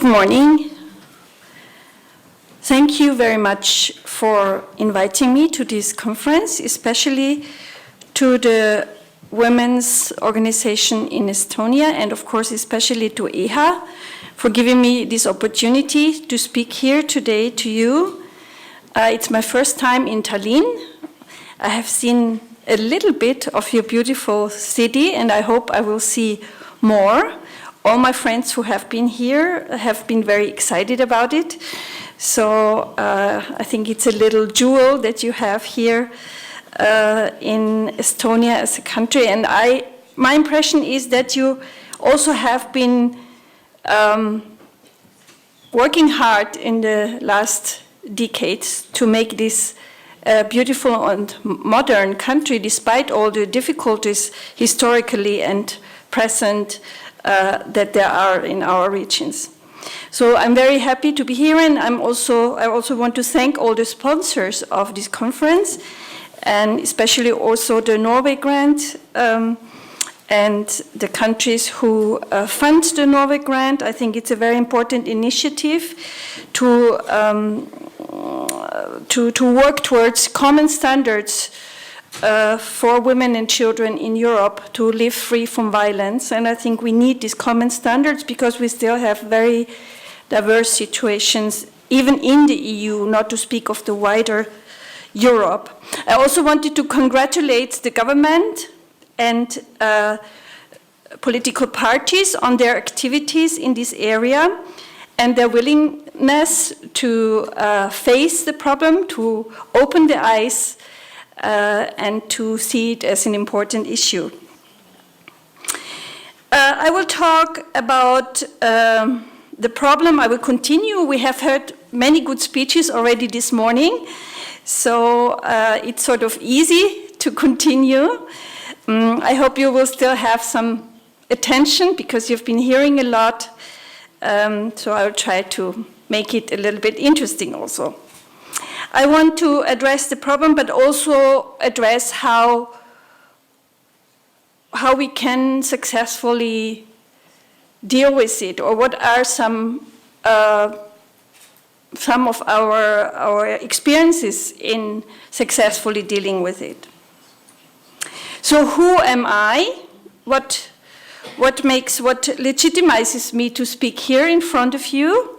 morning. Thank you very much for inviting me to this conference, especially to the women's organization in Estonia, and of course especially to EHA for giving me this opportunity to speak here today to you. It's my first time in Tallinn. I have seen a little bit of your beautiful city, and I hope I will see more. All my friends who have been here have been very excited about it. So I think it's a little jewel that you have here in Estonia as a country. And my impression is that you also have been working hard in the last decades to make this beautiful and modern country, despite all the difficulties historically and present that there are in our regions. So I'm very happy to be here, and I also want to thank all the sponsors of this conference, and especially also the Norway grant and the countries who fund the Norway grant. I think it's a very important initiative to work towards common standards for women and children in Europe to live free from violence. And I think we need these common standards because we still have very diverse situations, even in the EU, not to speak of the wider Europe. I also wanted to congratulate the government and political parties on their activities in this area and their willingness to face the problem, to open the eyes, and to see it as an important issue. I will talk about the problem. I will continue. We have heard many good speeches already this morning, so it's sort of easy to continue. I hope you will still have some attention because you've been hearing a lot, so I will try to make it a little bit interesting also. I want to address the problem, but also address how we can successfully deal with it, or what are some of our experiences in successfully dealing with it. So who am I? What legitimizes me to speak here in front of you?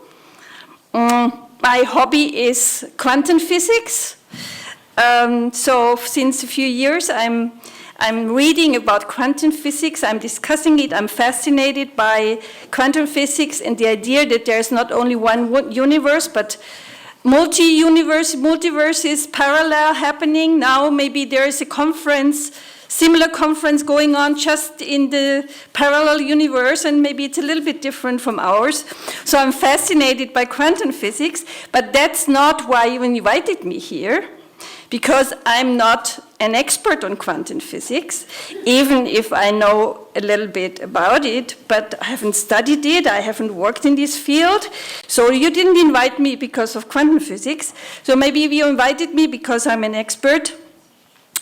My hobby is quantum physics. So since a few years, I'm reading about quantum physics. I'm discussing it. I'm fascinated by quantum physics and the idea that there's not only one universe, but multiverses parallel happening. Now maybe there is a similar conference going on just in the parallel universe, and maybe it's a little bit different from ours. So I'm fascinated by quantum physics, but that's not why you invited me here, because I'm not an expert on quantum physics, even if I know a little bit about it, but I haven't studied it, I haven't worked in this field. So you didn't invite me because of quantum physics. So maybe you invited me because I'm an expert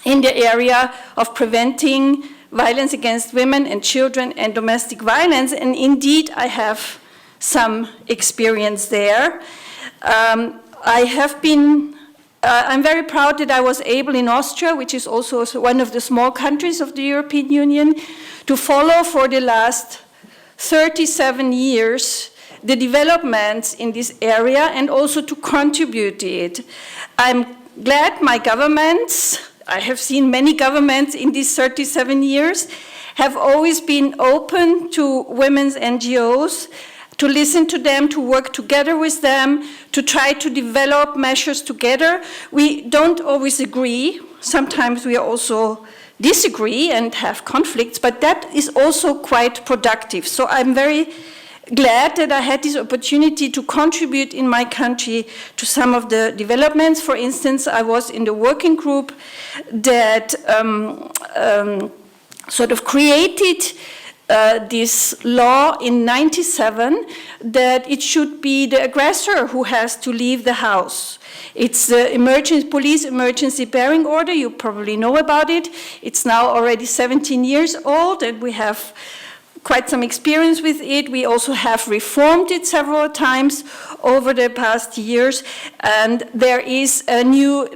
in the area of preventing violence against women and children and domestic violence, and indeed I have some experience there. I'm very proud that I was able in Austria, which is also one of the small countries of the European Union, to follow for the last 37 years the developments in this area and also to contribute to it. I'm glad my governments, I have seen many governments in these 37 years, have always been open to women's NGOs, to listen to them, to work together with them, to try to develop measures together. We don't always agree. Sometimes we also disagree and have conflicts, but that is also quite productive. So I'm very glad that I had this opportunity to contribute in my country to some of the developments. For instance, I was in the working group that sort of created this law in '97 that it should be the aggressor who has to leave the house. It's the police emergency bearing order. You probably know about it. It's now already 17 years old, and we have quite some experience with it. We also have reformed it several times over the past years. And there is a new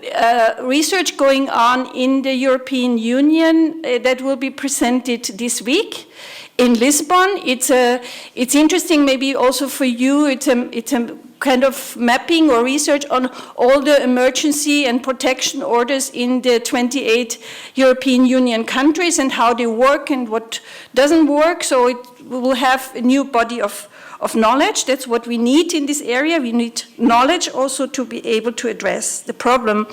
research going on in the European Union that will be presented this week in Lisbon. It's interesting, maybe also for you. It's a kind of mapping or research on all the emergency and protection orders in the 28 European Union countries and how they work and what doesn't work. So we will have a new body of knowledge. That's what we need in this area. We need knowledge also to be able to address the problem.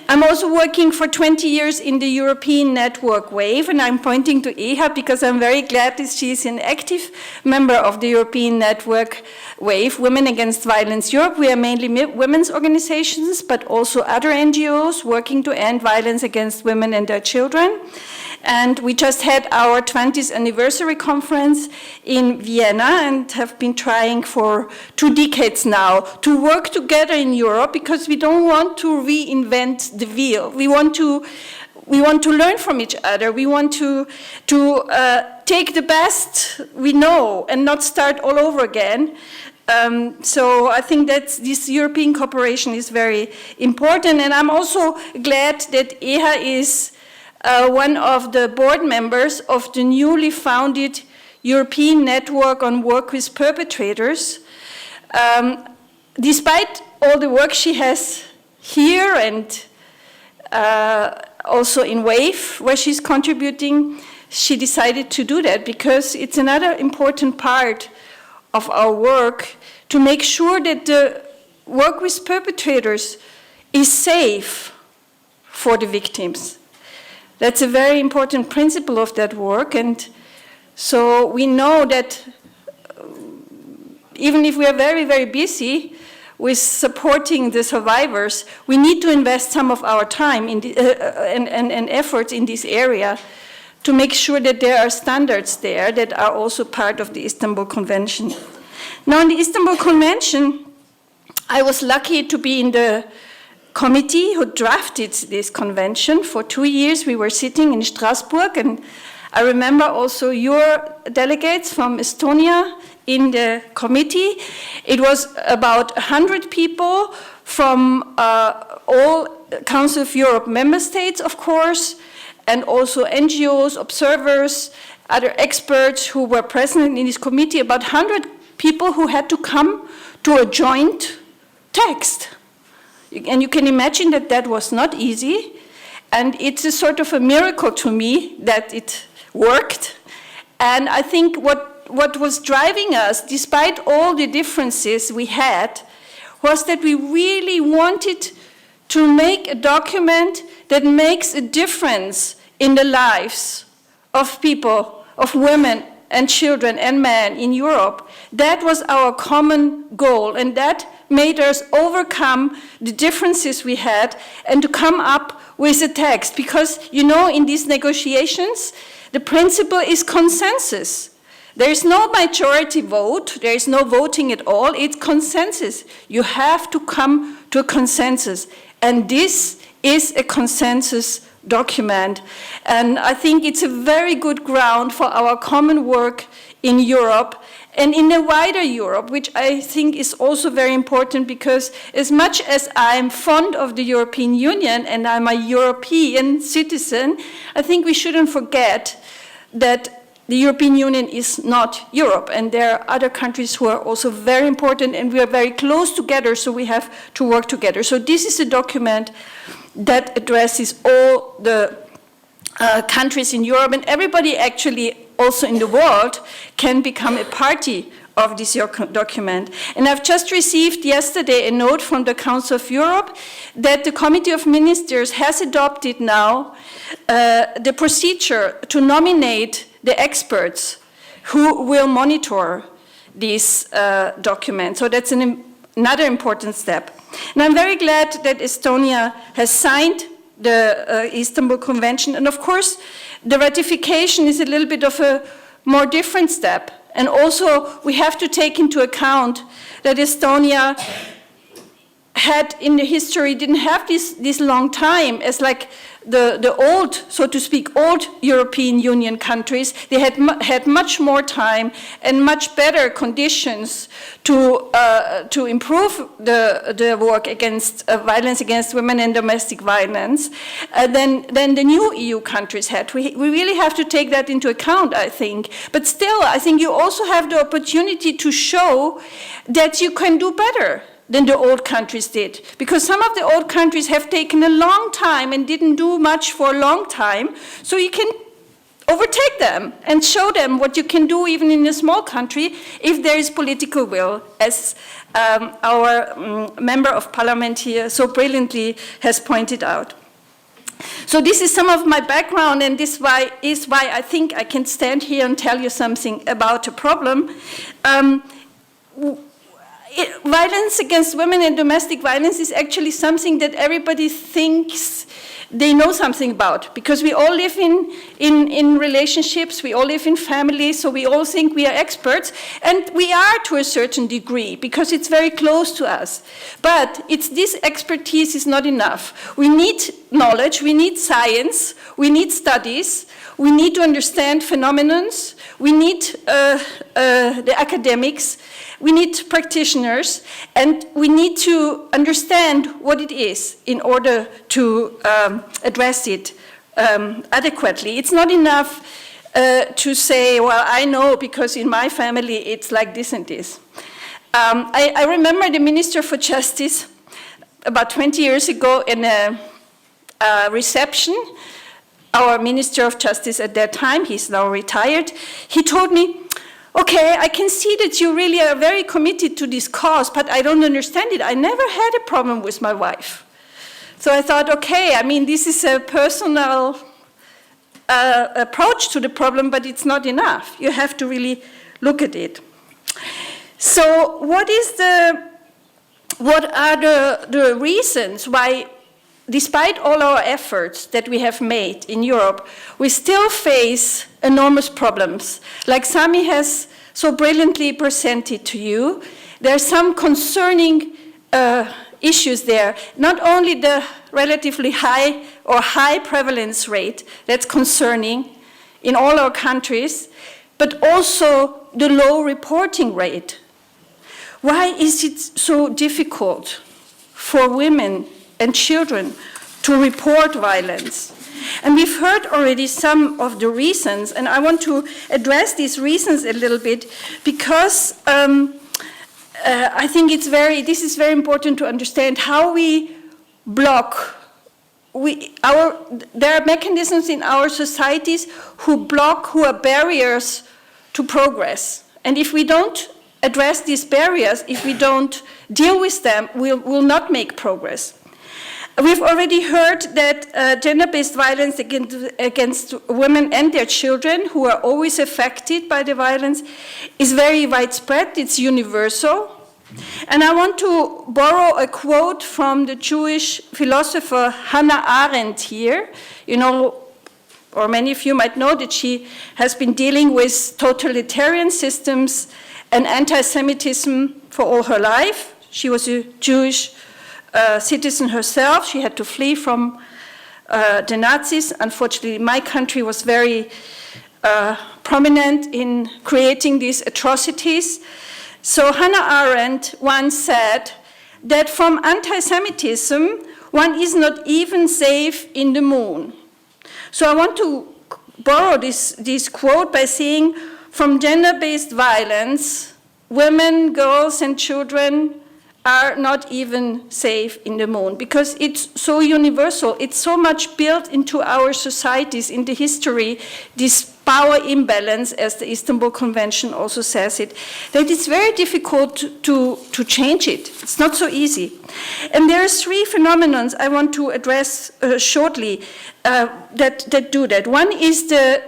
I'm also working for 20 years in the European Network WAVE, and I'm pointing to Eha because I'm very glad that she's an active member of the European Network WAVE, Women Against Violence Europe. We are mainly women's organizations, but also other NGOs working to end violence against women and their children. And we just had our 20th anniversary conference in Vienna and have been trying for 2 decades now to work together in Europe because we don't want to reinvent the wheel. We want to learn from each other. We want to take the best we know and not start all over again. So I think that this European cooperation is very important. And I'm also glad that EHA is one of the board members of the newly founded European Network on Work with Perpetrators. Despite all the work she has here and also in WAVE, where she's contributing, she decided to do that because it's another important part of our work to make sure that the work with perpetrators is safe for the victims. That's a very important principle of that work, and so we know that even if we are very, very busy with supporting the survivors, we need to invest some of our time in and efforts in this area to make sure that there are standards there that are also part of the Istanbul Convention. Now, in the Istanbul Convention, I was lucky to be in the committee who drafted this convention. For 2 years we were sitting in Strasbourg, and I remember also your delegates from Estonia in the committee. It was about 100 people from all Council of Europe member states, of course, and also NGOs, observers, other experts who were present in this committee, about 100 people who had to come to a joint text. And you can imagine that that was not easy, and it's a sort of a miracle to me that it worked. And I think what was driving us, despite all the differences we had, was that we really wanted to make a document that makes a difference in the lives of people, of women and children and men in Europe. That was our common goal, and that made us overcome the differences we had and to come up with a text. Because, you know, in these negotiations, the principle is consensus. There is no majority vote, there is no voting at all, it's consensus. You have to come to a consensus. And this is a consensus document. And I think it's a very good ground for our common work in Europe and in the wider Europe, which I think is also very important, because as much as I'm fond of the European Union and I'm a European citizen, I think we shouldn't forget that the European Union is not Europe, and there are other countries who are also very important, and we are very close together, so we have to work together. So this is a document that addresses all the countries in Europe, and everybody actually also in the world can become a party of this document. And I've just received yesterday a note from the Council of Europe that the Committee of Ministers has adopted now the procedure to nominate the experts who will monitor this document. So that's another important step. And I'm very glad that Estonia has signed the Istanbul Convention. And of course, the ratification is a little bit of a more different step. And also, we have to take into account that Estonia had in the history, didn't have this long time as like the old, so to speak, old European Union countries. They had much more time and much better conditions to improve the work against violence against women and domestic violence than the new EU countries had. We really have to take that into account, I think. But still, I think you also have the opportunity to show that you can do better than the old countries did. Because some of the old countries have taken a long time and didn't do much for a long time. So you can overtake them and show them what you can do even in a small country if there is political will, as our member of parliament here so brilliantly has pointed out. So this is some of my background, and this is why I think I can stand here and tell you something about the problem. Violence against women and domestic violence is actually something that everybody thinks they know something about, because we all live in relationships, we all live in families, so we all think we are experts, and we are to a certain degree, because it's very close to us. But this expertise is not enough. We need knowledge, we need science, we need studies, we need to understand phenomena, we need the academics, we need practitioners, and we need to understand what it is in order to address it adequately. It's not enough to say, well, I know because in my family it's like this and this. I remember the Minister for Justice about 20 years ago in a reception. Our Minister of Justice at that time, he's now retired, he told me, okay, I can see that you really are very committed to this cause, but I don't understand it. I never had a problem with my wife. So I thought, okay, I mean, this is a personal approach to the problem, but it's not enough. You have to really look at it. So what are the reasons why, despite all our efforts that we have made in Europe, we still face enormous problems? Like Sami has so brilliantly presented to you, there are some concerning issues there. Not only the relatively high prevalence rate, that's concerning in all our countries, but also the low reporting rate. Why is it so difficult for women and children to report violence? And we've heard already some of the reasons, and I want to address these reasons a little bit, because I think this is very important to understand how we block. There are mechanisms in our societies who are barriers to progress. And if we don't address these barriers, if we don't deal with them, we'll not make progress. We've already heard that gender-based violence against women and their children, who are always affected by the violence, is very widespread. It's universal. And I want to borrow a quote from the Jewish philosopher Hannah Arendt here. You know, or many of you might know that she has been dealing with totalitarian systems and anti-Semitism for all her life. She was a Jewish citizen herself. She had to flee from the Nazis. Unfortunately, my country was very prominent in creating these atrocities. So Hannah Arendt once said that from anti-Semitism, one is not even safe in the moon. So I want to borrow this quote by saying, from gender-based violence, women, girls, and children are not even safe in the moon, because it's so universal. It's so much built into our societies, in the history, this power imbalance, as the Istanbul Convention also says it, that it's very difficult to change it. It's not so easy. And there are three phenomena I want to address shortly that do that. One is the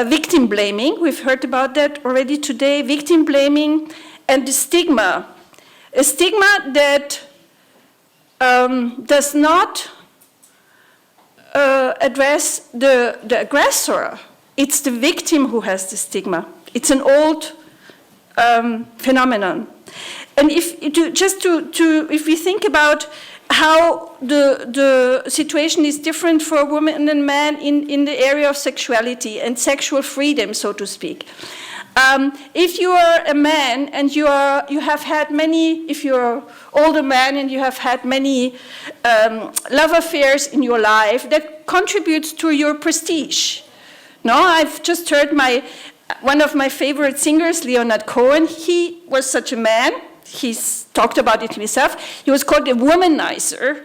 victim blaming. We've heard about that already today. Victim blaming and the stigma. A stigma that does not address the aggressor. It's the victim who has the stigma. It's an old phenomenon. And if we think about how the situation is different for women and men in the area of sexuality and sexual freedom, so to speak. If you are a man and you have had many, if you're an older man and you have had many love affairs in your life, that contributes to your prestige. No, I've just heard one of my favorite singers, Leonard Cohen. He was such a man. He's talked about it himself. He was called a womanizer.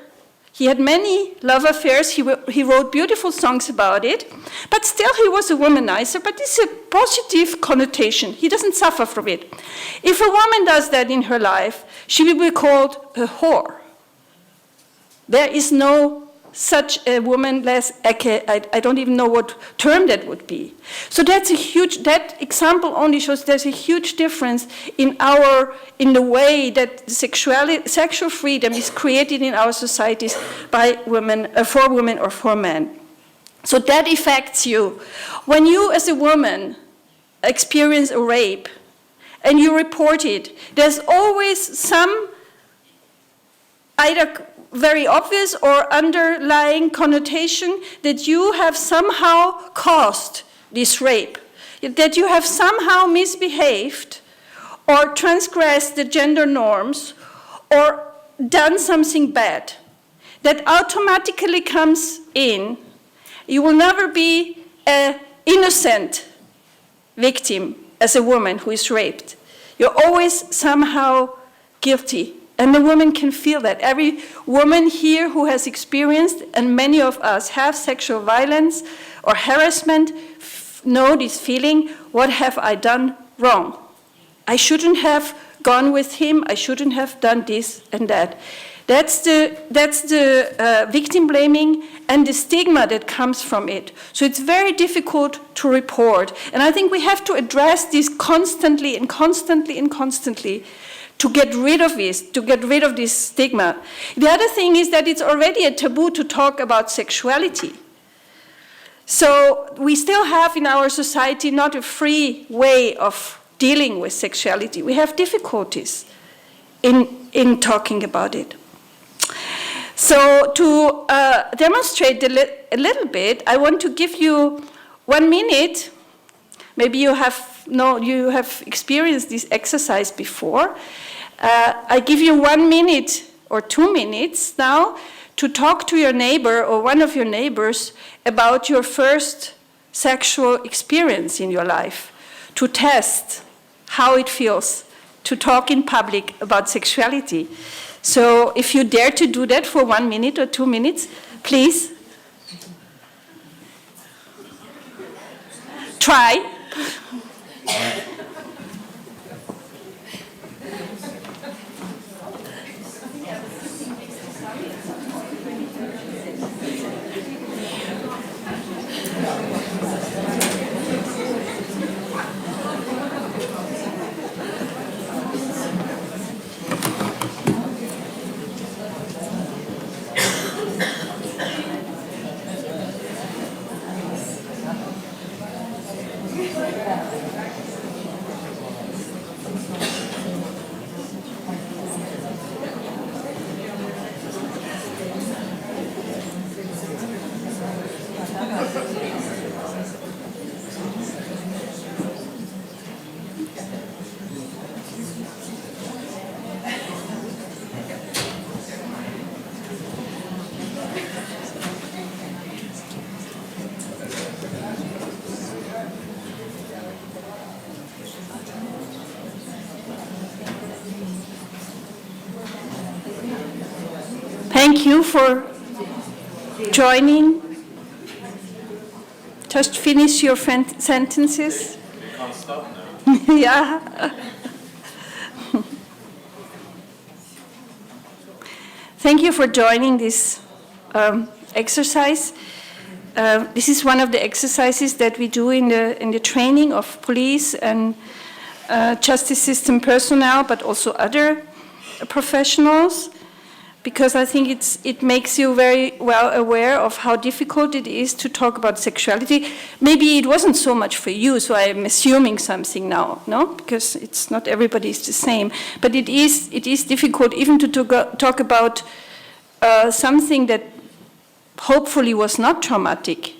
He had many love affairs. He wrote beautiful songs about it. But still, he was a womanizer. But it's a positive connotation. He doesn't suffer from it. If a woman does that in her life, she will be called a whore. There is no such a woman, I don't even know what term that would be. So that example only shows there's a huge difference in the way that sexual freedom is created in our societies by women, for women or for men. So that affects you. When you as a woman experience a rape and you report it, there's always some either very obvious or underlying connotation that you have somehow caused this rape, that you have somehow misbehaved or transgressed the gender norms or done something bad. That automatically comes in. You will never be an innocent victim as a woman who is raped. You're always somehow guilty. And the woman can feel that. Every woman here who has experienced, and many of us have sexual violence or harassment, know this feeling, what have I done wrong? I shouldn't have gone with him, I shouldn't have done this and that. That's the victim blaming and the stigma that comes from it. So it's very difficult to report. And I think we have to address this constantly and constantly and constantly to get rid of this stigma. The other thing is that it's already a taboo to talk about sexuality. So we still have in our society not a free way of dealing with sexuality. We have difficulties in talking about it. So to demonstrate a little bit, I want to give you 1 minute. Maybe you have experienced this exercise before. I give you 1 minute or 2 minutes now to talk to your neighbor or one of your neighbors about your first sexual experience in your life, to test how it feels to talk in public about sexuality. So if you dare to do that for 1 minute or 2 minutes, please try. Thank you for joining. Just finish your sentences. You can't stop now. Yeah. Thank you for joining this exercise. This is one of the exercises that we do in the training of police and justice system personnel, but also other professionals. because I think it makes you very well aware of how difficult it is to talk about sexuality. Maybe it wasn't so much for you, so I'm assuming something now, no? Because it's not everybody is the same. But it is difficult even to talk about something that hopefully was not traumatic,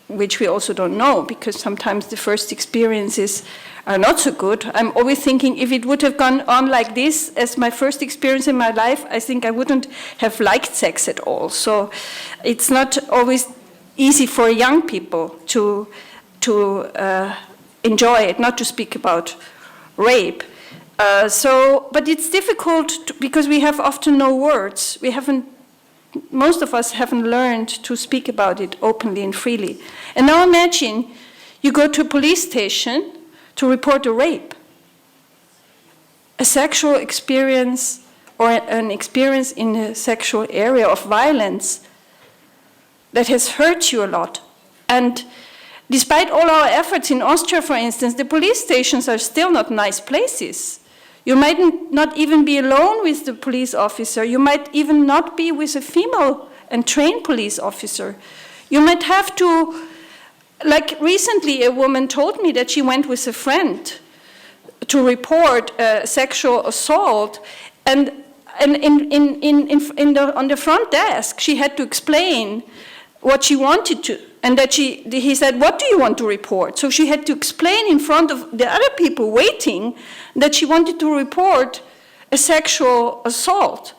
which we also don't know, because sometimes the first experiences are not so good. I'm always thinking, if it would have gone on like this as my first experience in my life, I think I wouldn't have liked sex at all. So it's not always easy for young people to enjoy it, not to speak about rape. But it's difficult because we have often no words. Most of us haven't learned to speak about it openly and freely. And now imagine you go to a police station to report a rape, a sexual experience or an experience in a sexual area of violence that has hurt you a lot. And despite all our efforts in Austria, for instance, the police stations are still not nice places. You might not even be alone with the police officer. You might even not be with a female and trained police officer. You might have to, like recently a woman told me that she went with a friend to report a sexual assault, and on the front desk she had to explain what she wanted to, and that he said, "What do you want to report?" So she had to explain in front of the other people waiting that she wanted to report a sexual assault.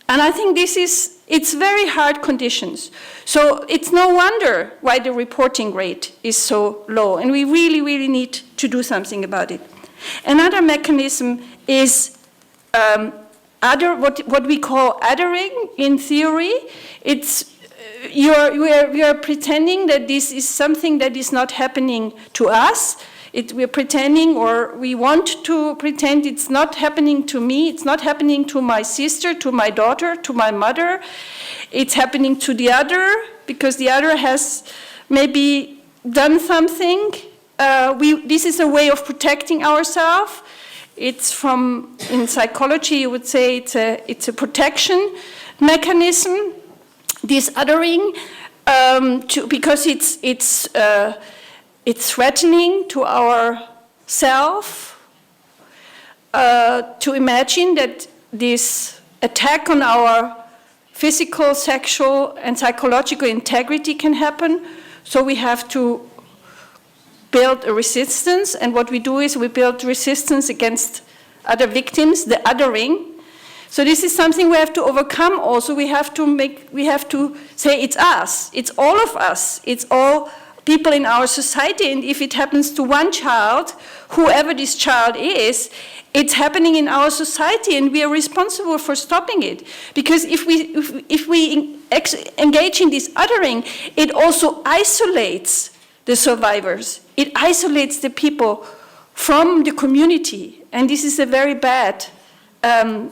And I think it's very hard conditions. So it's no wonder why the reporting rate is so low, and we really, really need to do something about it. Another mechanism is what we call othering in theory. It's we are pretending that this is something that is not happening to us. We're pretending, or we want to pretend it's not happening to me, it's not happening to my sister, to my daughter, to my mother. It's happening to the other, because the other has maybe done something. This is a way of protecting ourselves. In psychology, you would say it's a protection mechanism, this othering, because it's threatening to our self to imagine that this attack on our physical, sexual, and psychological integrity can happen. So we have to build a resistance, and what we do is we build resistance against other victims, the othering. So this is something we have to overcome also. We have to say it's us, it's all of us, it's all people in our society, and if it happens to one child, whoever this child is, it's happening in our society, and we are responsible for stopping it. Because if we engage in this othering, it also isolates the survivors. It isolates the people from the community, and this is a very bad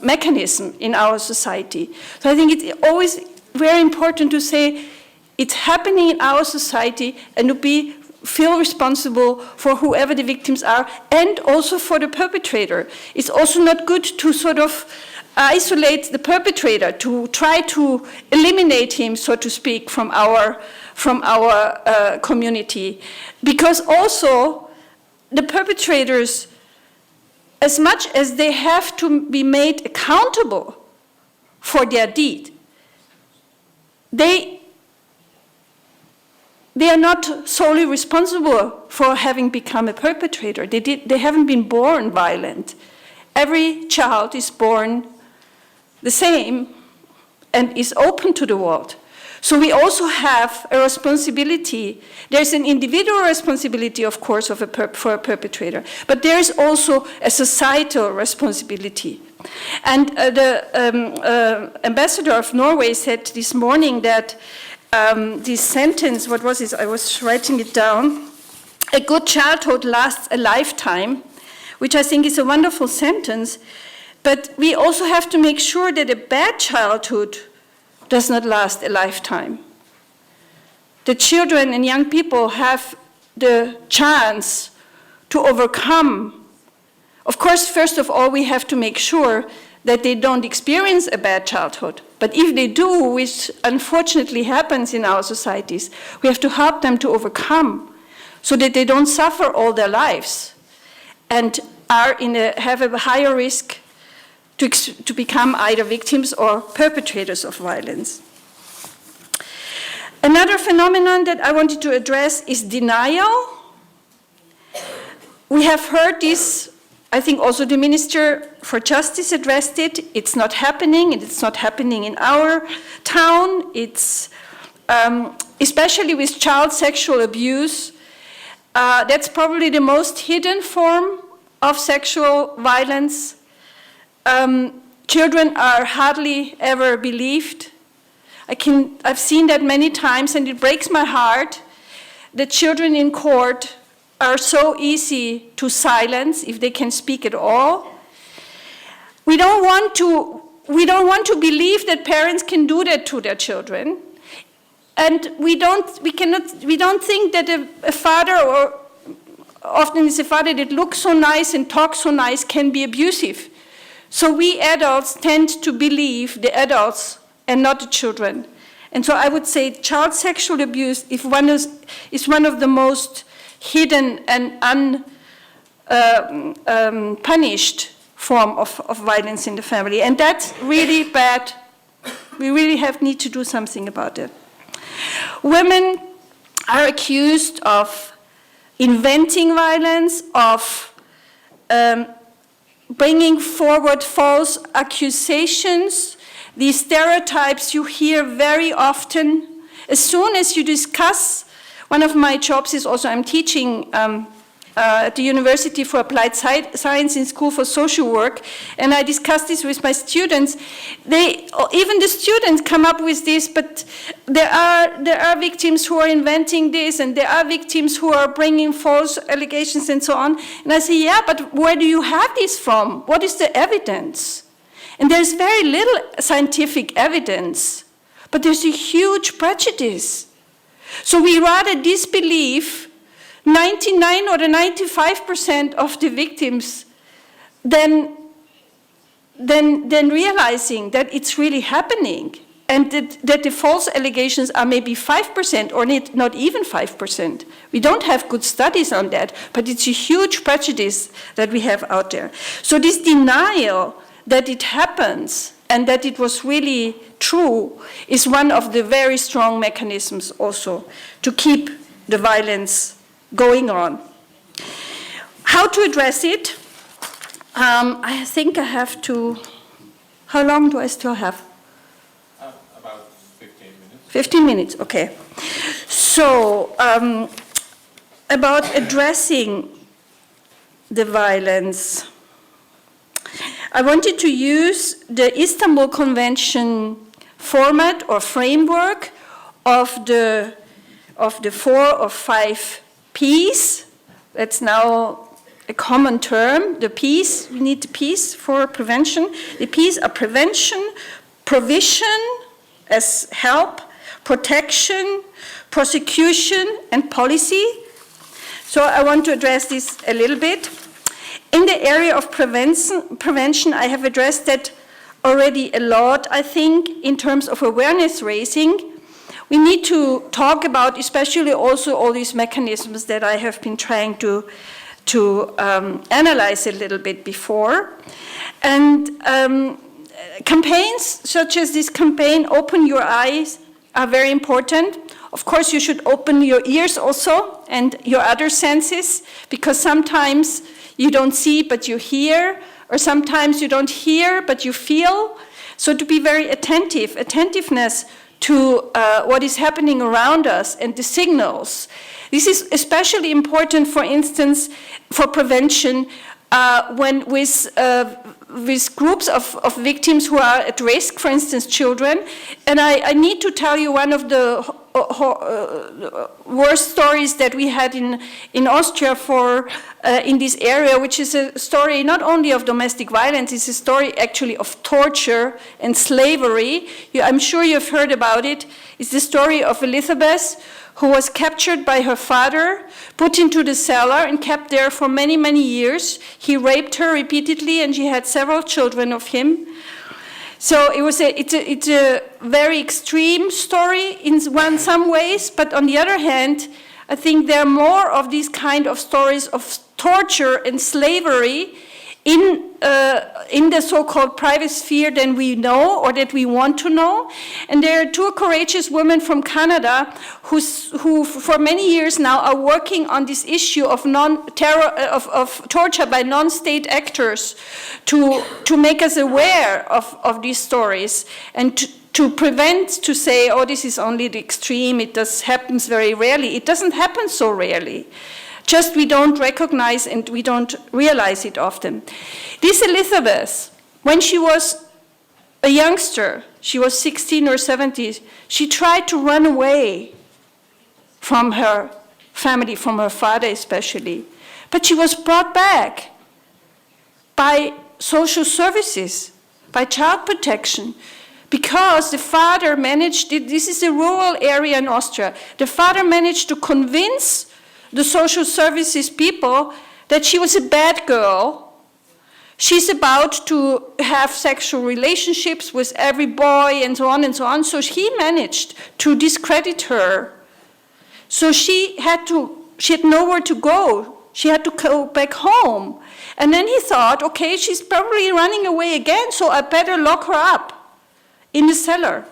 mechanism in our society. So I think it's always very important to say it's happening in our society, and to feel responsible for whoever the victims are, and also for the perpetrator. It's also not good to sort of isolate the perpetrator, to try to eliminate him, so to speak, from our community. Because also the perpetrators, as much as they have to be made accountable for their deed, they are not solely responsible for having become a perpetrator. They haven't been born violent. Every child is born the same and is open to the world. So we also have a responsibility. There's an individual responsibility, of course, for a perpetrator, but there is also a societal responsibility. And the ambassador of Norway said this morning that this sentence, what was it? I was writing it down. A good childhood lasts a lifetime, which I think is a wonderful sentence. But we also have to make sure that a bad childhood does not last a lifetime. The children and young people have the chance to overcome. Of course, first of all, we have to make sure that they don't experience a bad childhood. But if they do, which unfortunately happens in our societies, we have to help them to overcome so that they don't suffer all their lives and have a higher risk to become either victims or perpetrators of violence. Another phenomenon that I wanted to address is denial. We have heard this, I think also the Minister for Justice addressed it. It's not happening, and it's not happening in our town. It's, especially with child sexual abuse, that's probably the most hidden form of sexual violence. Children are hardly ever believed. I've seen that many times, and it breaks my heart that children in court are so easy to silence if they can speak at all. We don't want to believe that parents can do that to their children, and we don't think that a father, or often it's a father that looks so nice and talks so nice, can be abusive. So we adults tend to believe the adults and not the children. And so I would say child sexual abuse is one of the most hidden and unpunished form of violence in the family. And that's really bad. We really need to do something about it. Women are accused of inventing violence, of bringing forward false accusations, these stereotypes you hear very often. As soon as you discuss, one of my jobs is also I'm teaching at the University for Applied Science in School for Social Work, and I discuss this with my students. Even the students come up with this, but there are victims who are inventing this, and there are victims who are bringing false allegations and so on. And I say, yeah, but where do you have this from? What is the evidence? And there's very little scientific evidence, but there's a huge prejudice. So we rather disbelieve 99 or 95% of the victims than realizing that it's really happening, and that the false allegations are maybe 5% or not even 5%. We don't have good studies on that, but it's a huge prejudice that we have out there. So this denial that it happens and that it was really true is one of the very strong mechanisms also to keep the violence going on. How to address it? I think I have to, how long do I still have? About 15 minutes. 15 minutes, okay. So, about addressing the violence, I wanted to use the Istanbul Convention format or framework of the 4 or 5 P's. That's now a common term, the P's. We need the P's for prevention. The P's are prevention, provision as help, protection, prosecution, and policy. So I want to address this a little bit. In the area of prevention, I have addressed that already a lot, I think, in terms of awareness raising. We need to talk about especially also all these mechanisms that I have been trying to analyze a little bit before. And campaigns such as this campaign, Open Your Eyes, are very important. Of course, you should open your ears also and your other senses, because sometimes you don't see but you hear, or sometimes you don't hear but you feel. So to be very attentive, attentiveness to what is happening around us and the signals. This is especially important, for instance, for prevention when with groups of victims who are at risk, for instance, children. And I need to tell you one of the worst stories that we had in Austria in this area, which is a story not only of domestic violence, it's a story actually of torture and slavery. I'm sure you've heard about it. It's the story of Elizabeth, who was captured by her father, put into the cellar and kept there for many, many years. He raped her repeatedly, and she had several children of him. So it's a very extreme story in some ways, but on the other hand, I think there are more of these kind of stories of torture and slavery in the so-called private sphere than we know or that we want to know. And there are two courageous women from Canada who for many years now are working on this issue of of torture by non-state actors to make us aware of these stories and to prevent, to say, oh, this is only the extreme, happens very rarely. It doesn't happen so rarely. Just we don't recognize and we don't realize it often. This Elizabeth, when she was a youngster, she was 16 or 17, she tried to run away from her family, from her father especially. But she was brought back by social services, by child protection, because the father managed, this is a rural area in Austria, the father managed to convince the social services people that she was a bad girl. She's about to have sexual relationships with every boy and so on and so on. So he managed to discredit her. So she had nowhere to go. She had to go back home. And then he thought, okay, she's probably running away again, so I better lock her up in the cellar.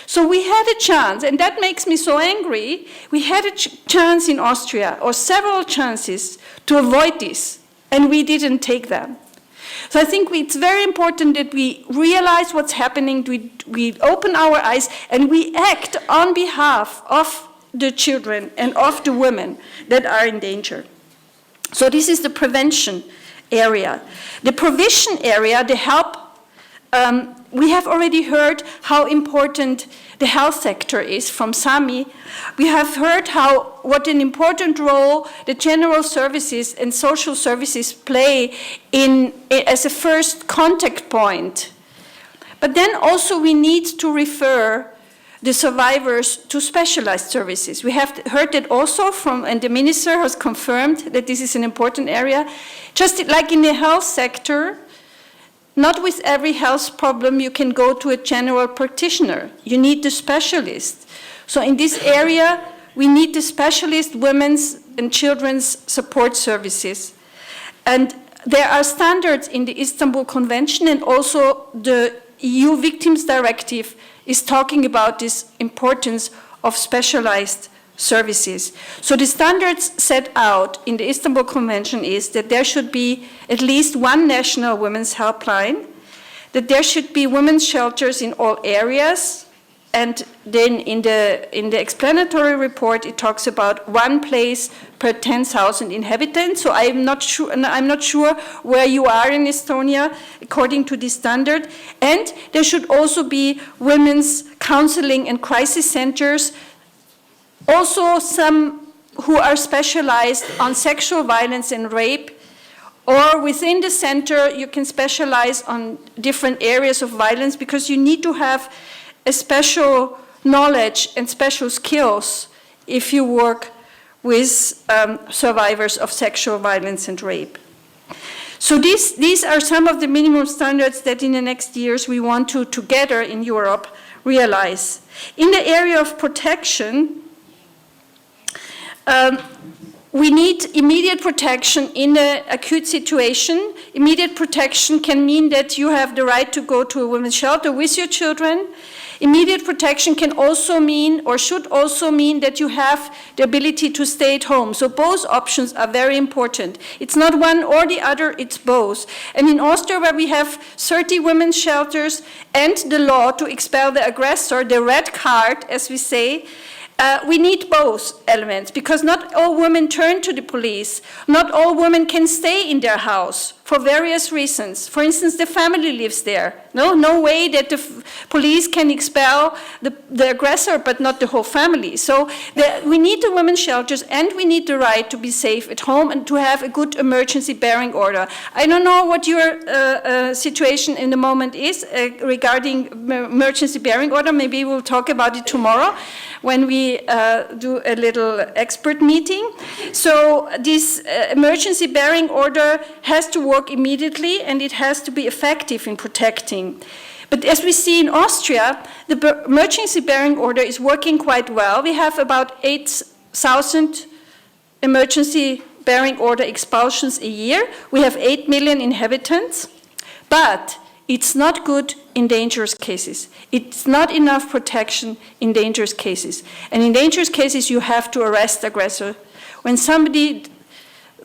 So we had a chance, and that makes me so angry. We had a chance in Austria, or several chances, to avoid this, and we didn't take them. So I think it's very important that we realize what's happening, we open our eyes, and we act on behalf of the children and of the women that are in danger. So this is the prevention area. The provision area, the help, we have already heard how important the health sector is from Sami. We have heard what an important role the general services and social services play as a first contact point. But then also we need to refer the survivors to specialized services. We have heard that also and the minister has confirmed that this is an important area. Just like in the health sector, not with every health problem you can go to a general practitioner. You need the specialist. So in this area, we need the specialist women's and children's support services. And there are standards in the Istanbul Convention, and also the EU Victims Directive is talking about this importance of specialized services. So the standards set out in the Istanbul Convention is that there should be at least one national women's helpline, that there should be women's shelters in all areas, and then in the explanatory report it talks about one place per 10,000 inhabitants. So I'm not sure where you are in Estonia according to this standard. And there should also be women's counseling and crisis centers, also some who are specialized on sexual violence and rape, or within the center you can specialize on different areas of violence, because you need to have a special knowledge and special skills if you work with survivors of sexual violence and rape. So these are some of the minimum standards that in the next years we want to together in Europe realize. In the area of protection, we need immediate protection in an acute situation. Immediate protection can mean that you have the right to go to a women's shelter with your children. Immediate protection can also mean, or should also mean, that you have the ability to stay at home. So both options are very important. It's not one or the other, it's both. And in Austria, where we have 30 women's shelters and the law to expel the aggressor, the red card, as we say, we need both elements, because not all women turn to the police. Not all women can stay in their house for various reasons. For instance, the family lives there. No way that the police can expel the aggressor, but not the whole family. So we need the women's shelters, and we need the right to be safe at home and to have a good emergency bearing order. I don't know what your situation in the moment is regarding emergency bearing order. Maybe we'll talk about it tomorrow when we do a little expert meeting. So this emergency bearing order has to work immediately, and it has to be effective in protecting. But as we see in Austria, the emergency bearing order is working quite well. We have about 8,000 emergency bearing order expulsions a year. We have 8 million inhabitants, but it's not good in dangerous cases. It's not enough protection in dangerous cases. And in dangerous cases, you have to arrest the aggressor. When somebody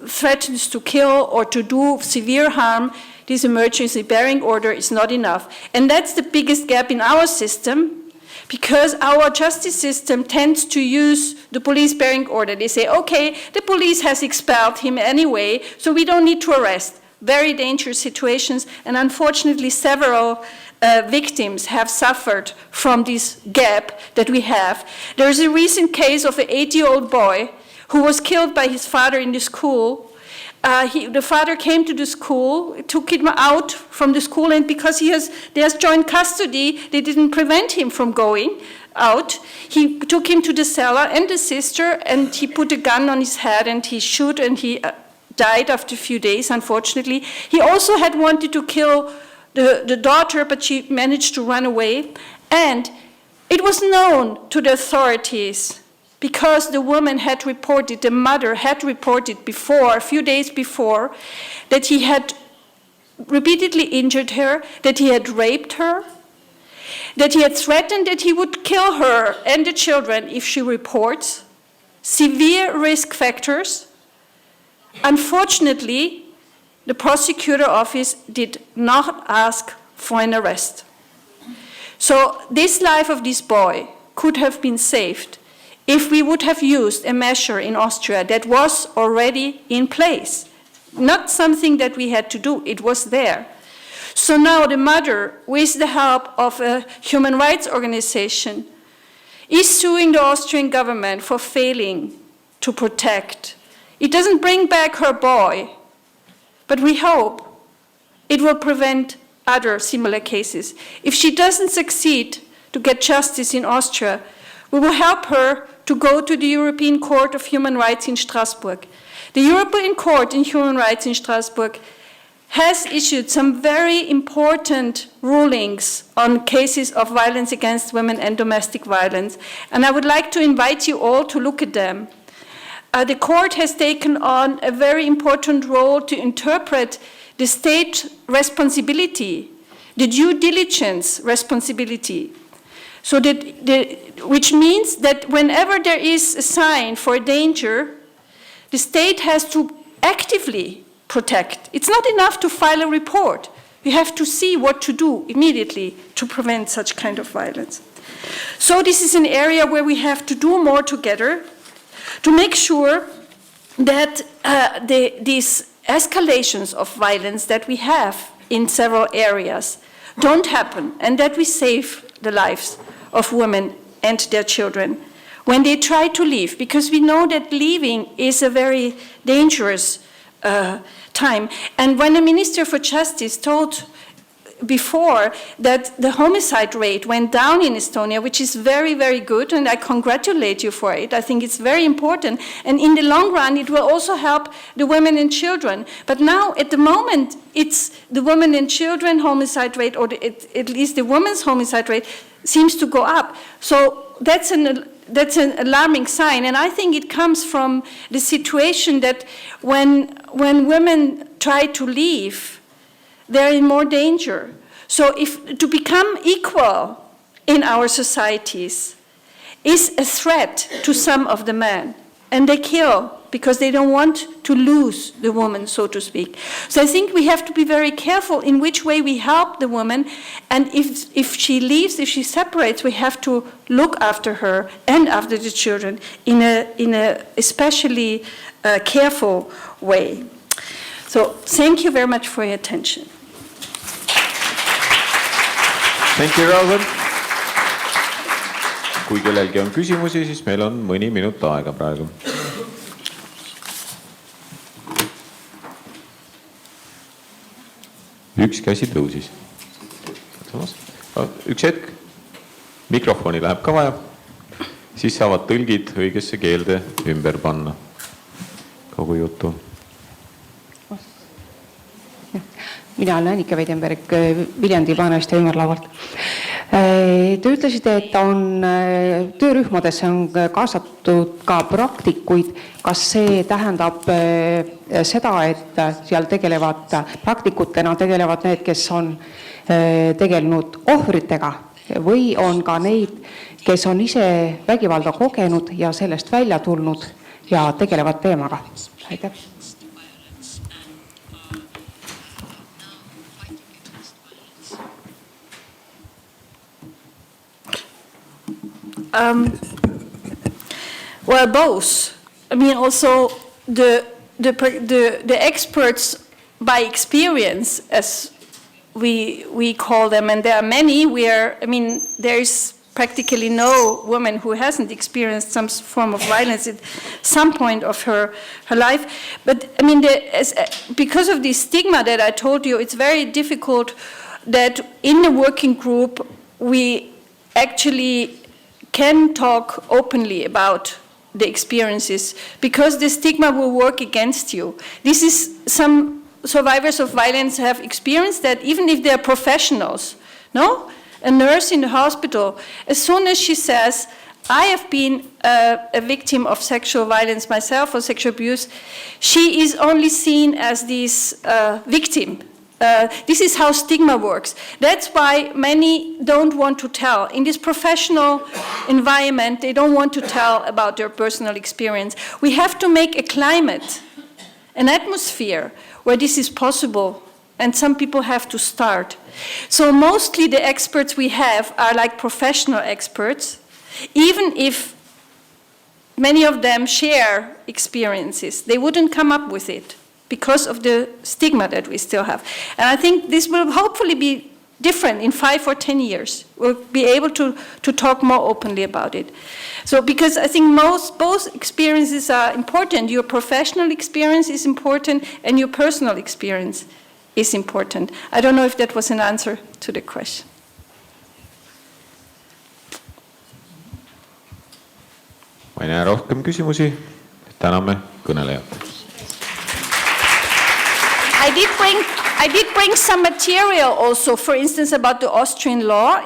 threatens to kill or to do severe harm, this emergency bearing order is not enough. And that's the biggest gap in our system, because our justice system tends to use the police bearing order. They say, okay, the police has expelled him anyway, so we don't need to arrest. Very dangerous situations, and unfortunately several victims have suffered from this gap that we have. There is a recent case of an 8-year-old boy who was killed by his father in the school. The father came to the school, took him out from the school, and because he has joint custody, they didn't prevent him from going out. He took him to the cellar and the sister, and he put a gun on his head, and he shot, and he died after a few days, unfortunately. He also had wanted to kill the daughter, but she managed to run away. And it was known to the authorities, because the woman had reported, the mother had reported before, a few days before, that he had repeatedly injured her, that he had raped her, that he had threatened that he would kill her and the children if she reports. Severe risk factors. Unfortunately, the prosecutor office did not ask for an arrest. So this life of this boy could have been saved if we would have used a measure in Austria that was already in place. Not something that we had to do, it was there. So now the mother, with the help of a human rights organization, is suing the Austrian government for failing to protect. It doesn't bring back her boy, but we hope it will prevent other similar cases. If she doesn't succeed to get justice in Austria, we will help her to go to the European Court of Human Rights in Strasbourg. The European Court in Human Rights in Strasbourg has issued some very important rulings on cases of violence against women and domestic violence, and I would like to invite you all to look at them. The court has taken on a very important role to interpret the state responsibility, the due diligence responsibility. So which means that whenever there is a sign for danger, the state has to actively protect. It's not enough to file a report. You have to see what to do immediately to prevent such kind of violence. So this is an area where we have to do more together to make sure that these escalations of violence that we have in several areas don't happen, and that we save the lives of women and their children when they try to leave, because we know that leaving is a very dangerous time. And when the Minister for Justice told before that the homicide rate went down in Estonia, which is very, very good, and I congratulate you for it. I think it's very important, and in the long run it will also help the women and children. But now at the moment it's the women and children homicide rate, or at least the women's homicide rate seems to go up. So that's an alarming sign, and I think it comes from the situation that when women try to leave, they're in more danger. So to become equal in our societies is a threat to some of the men, and they kill because they don't want to lose the woman, so to speak. So I think we have to be very careful in which way we help the woman, and if she leaves, if she separates, we have to look after her and after the children in a especially careful way. So thank you very much for your attention. Thank you, Rosa. Kui kellelgi on küsimusi, siis meil on mõni minut aega praegu. Üks käsi tõusis. Üks hetk. Mikrofoni läheb ka vaja. Siis saavad tõlgid õigesse keelde ümber panna kogu jutu. Mina olen Annika Veidenberg Viljandi Paanest ja ümarlavalt. Te ütlesite, et on töörühmadesse on kaasatud ka praktikuid. Kas see tähendab seda, et seal tegelevad praktikutena tegelevad need, kes on tegelenud ohvritega või on ka neid, kes on ise vägivalda kogenud ja sellest välja tulnud ja tegelevad teemaga? Aitäh. Well, both. I mean, also the experts by experience, as we call them, and there are many where, I mean, there is practically no woman who hasn't experienced some form of violence at some point of her life. But I mean, because of the stigma that I told you, it's very difficult that in the working group we actually can talk openly about the experiences, because the stigma will work against you. This is some survivors of violence have experienced that, even if they're professionals. No? A nurse in the hospital, as soon as she says, I have been a victim of sexual violence myself, or sexual abuse, she is only seen as this victim. This is how stigma works. That's why many don't want to tell. In this professional environment, they don't want to tell about their personal experience. We have to make a climate, an atmosphere where this is possible, and some people have to start. So mostly the experts we have are like professional experts, even if many of them share experiences. They wouldn't come up with it, because of the stigma that we still have. And I think this will hopefully be different in 5 or 10 years. We'll be able to talk more openly about it. So, because I think both experiences are important. Your professional experience is important, and your personal experience is important. I don't know if that was an answer to the question. Ma ei näe rohkem küsimusi. Täname kõnelejat. I did bring some material also, for instance, about the Austrian law,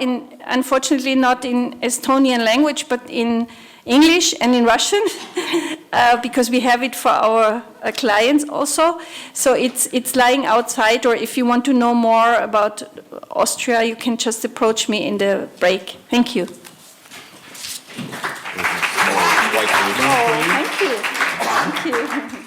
unfortunately not in Estonian language, but in English and in Russian, because we have it for our clients also. So it's lying outside, or if you want to know more about Austria, you can just approach me in the break. Thank you. Oh, thank you. Thank you.